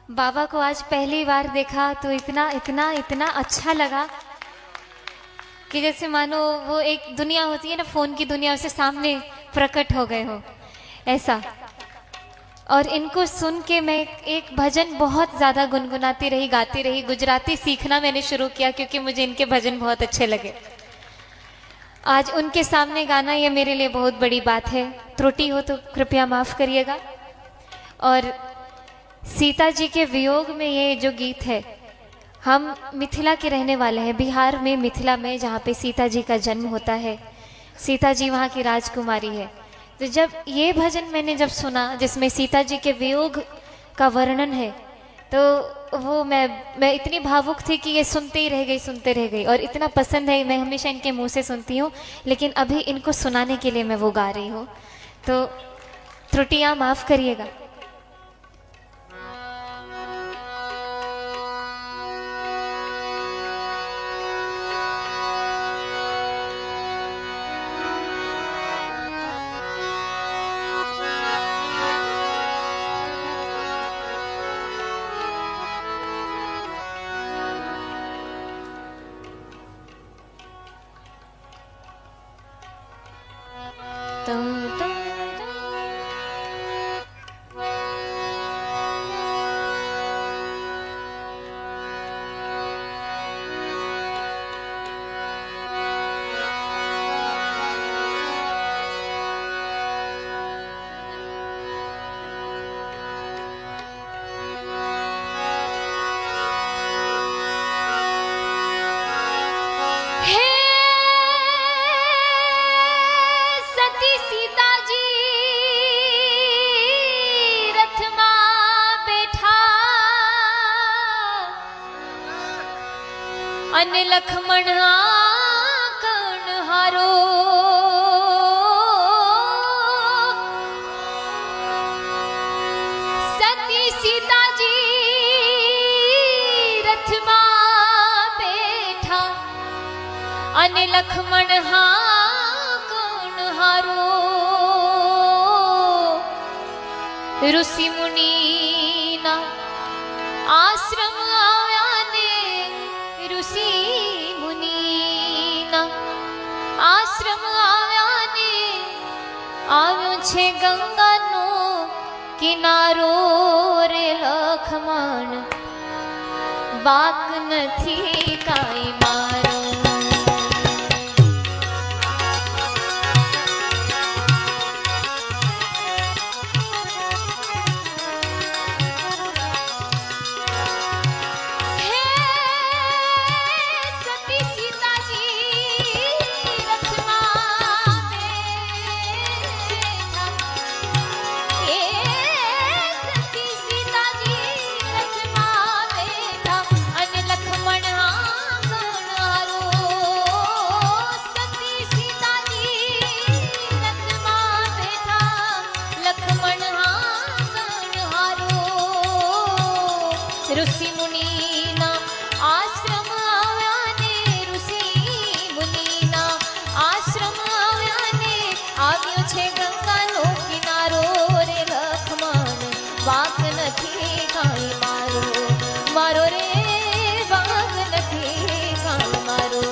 बाबा को आज पहली बार देखा तो इतना इतना इतना अच्छा लगा कि जैसे मानो वो एक दुनिया होती है ना, फोन की दुनिया, उसे सामने प्रकट हो गए हो ऐसा। और इनको सुन के मैं एक भजन बहुत ज़्यादा गुनगुनाती रही, गाती रही। गुजराती सीखना मैंने शुरू किया क्योंकि मुझे इनके भजन बहुत अच्छे लगे। आज उनके सामने गाना ये मेरे लिए बहुत बड़ी बात है। त्रुटि हो तो कृपया माफ़ करिएगा। और सीता जी के वियोग में ये जो गीत है, हम मिथिला के रहने वाले हैं, बिहार में मिथिला में, जहाँ पे सीता जी का जन्म होता है। सीता जी वहाँ की राजकुमारी है। तो जब ये भजन मैंने जब सुना जिसमें सीता जी के वियोग का वर्णन है, तो वो मैं इतनी भावुक थी कि ये सुनते ही रह गई, सुनते रह गई। और इतना पसंद है, मैं हमेशा इनके मुंह से सुनती हूँ, लेकिन अभी इनको सुनाने के लिए मैं वो गा रही हूँ, तो त्रुटियाँ माफ़ करिएगा। अन लक्ष्मण कर्ण हारो, सती सीता जी रथ मां बैठा। अन लक्ष्मण कर्ण हारो, ऋषि मुनि ना आश्रम ऋषि मुनिना आश्रम આવ્યાને આવ્યો છે ગંગાનો કિનારો રે લખમણ, બાક નથી કાઈ મારો। ऋषि मुनिना आश्रम આવ્યાને, ऋषि मुनिना आश्रम આવ્યાને આવ્યો છે ગંગાનો કિનારો રે લખમણ, વાક નથી કાઈ મારો, મારો રે વાક નથી કાઈ મારો।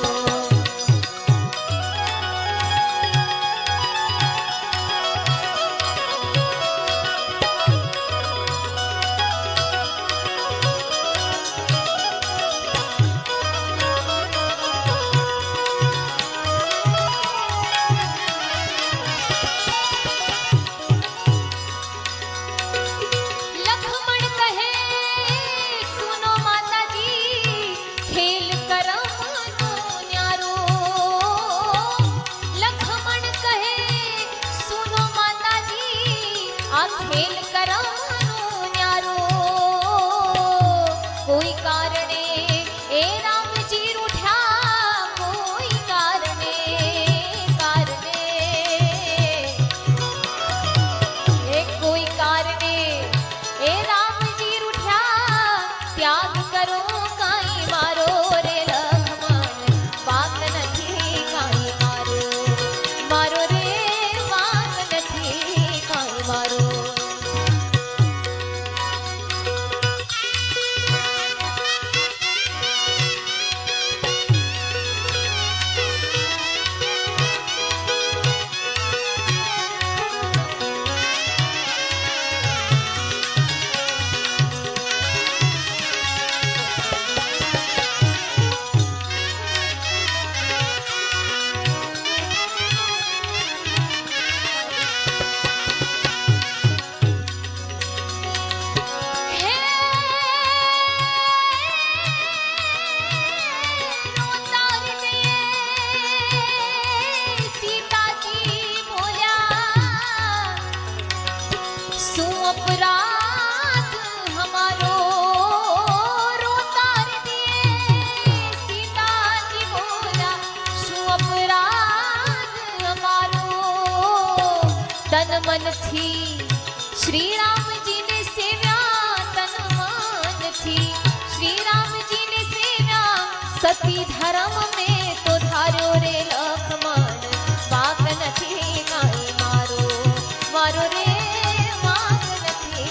मन थी श्री राम जी ने सेव्या तन मन थी श्री राम जी ने सेव्या सती धर्म में तो धारो रे लखमण वाक नथी काई मारो मारो रे वाक नथी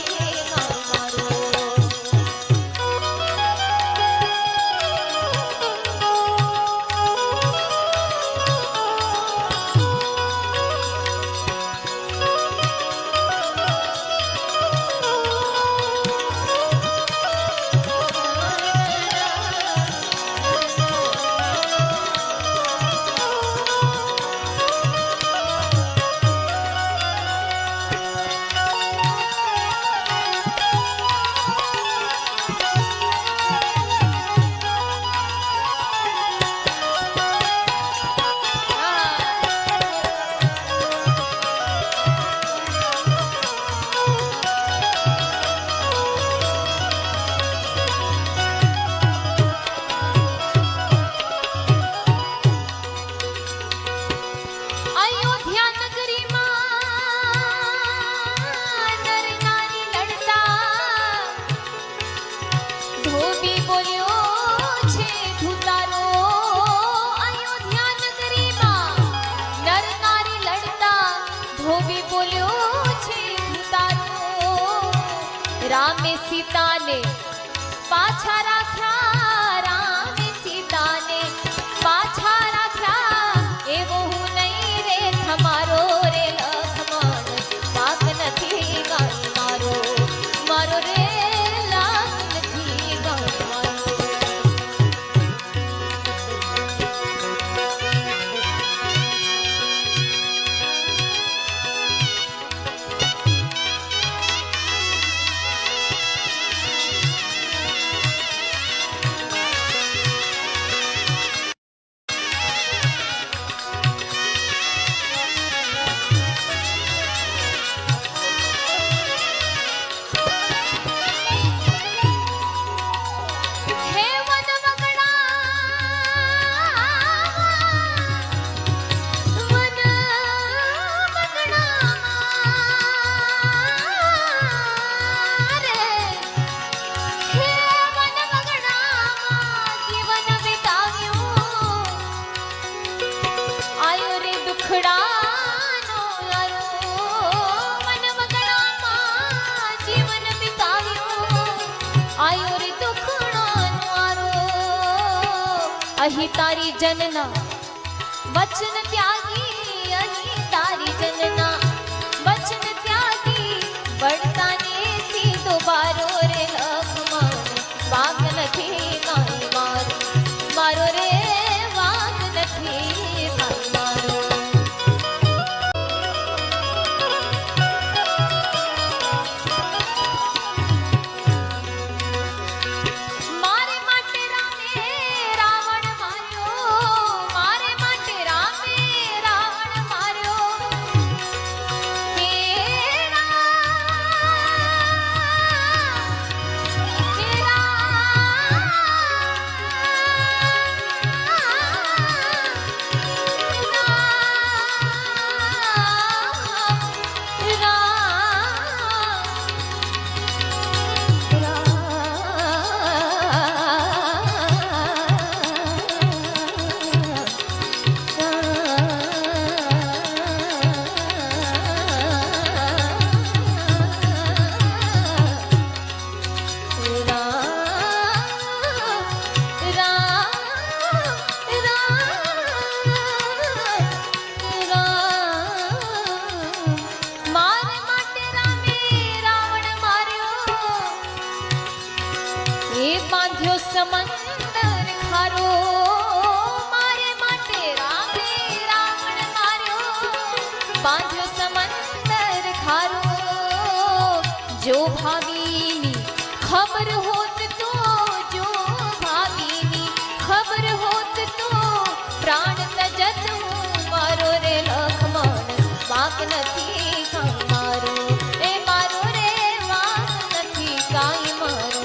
काई मारो। रामे सीता ने पाछा राख्या रामे सीता ने पाछा राख्या एवो हूँ नहीं रे थमारो रे लखमण वाक नथी काई मारो मारो रे लाख नथी काई मारो। अही तारी जनना वचन त्यागी अही तारी जनना वचन त्यागी बढ़ता ने सी दोबारो रे लखमण वाक नथी काई मारो मारो रे वाक नथी काई मारो। समंदर खारो मारे माटे रामे रावण मार्यो बांध्यो समंदर खारो जो भावीनी खबर होत तो जो भावीनी खबर होत तो प्राण तजत हूँ मारो रे लखमण वाक नथी काई मारो ए मारो रे वाक नथी काई मारो।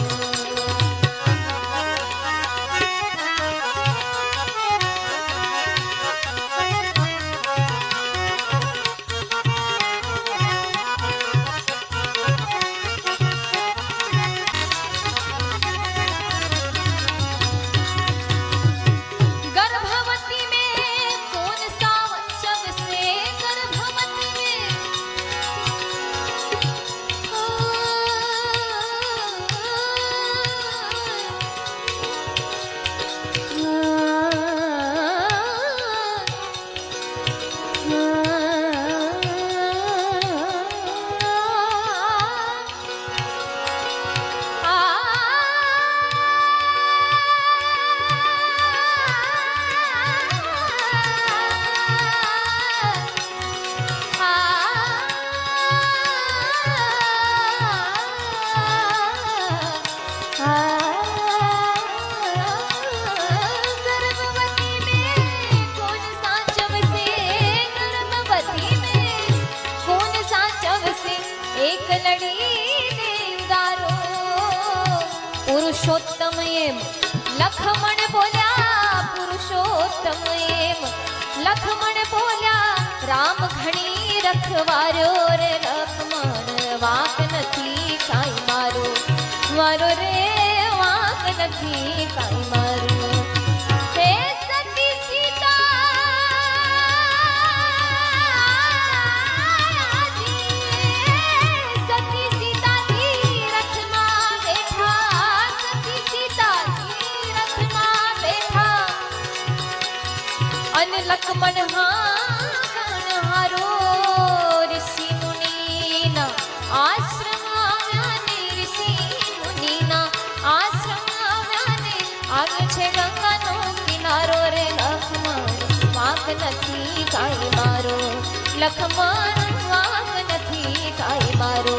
પુરુષોત્તમ એમ લખમણ બોલ્યા પુરુષોત્તમ એમ લખમણ બોલ્યા રામ ઘણી રખવાર્યો રે લખમણ વાંક નથી કાંઈ મારો મારો રે વાંક નથી કાંઈ મારો હે સતી સીતાજી રથમાં બેઠા સતી સીતાજી રથમાં બેઠા અન લખમણ હારો ઋષિ મુનિના આશ્રમ આવ્યા ને ઋષિ મુનિના આશ્રમ આવ્યા ને આવ્યો છે ગંગાનો કિનારો રે લખમણ વાંક નથી કાંઈ મારો લખમણ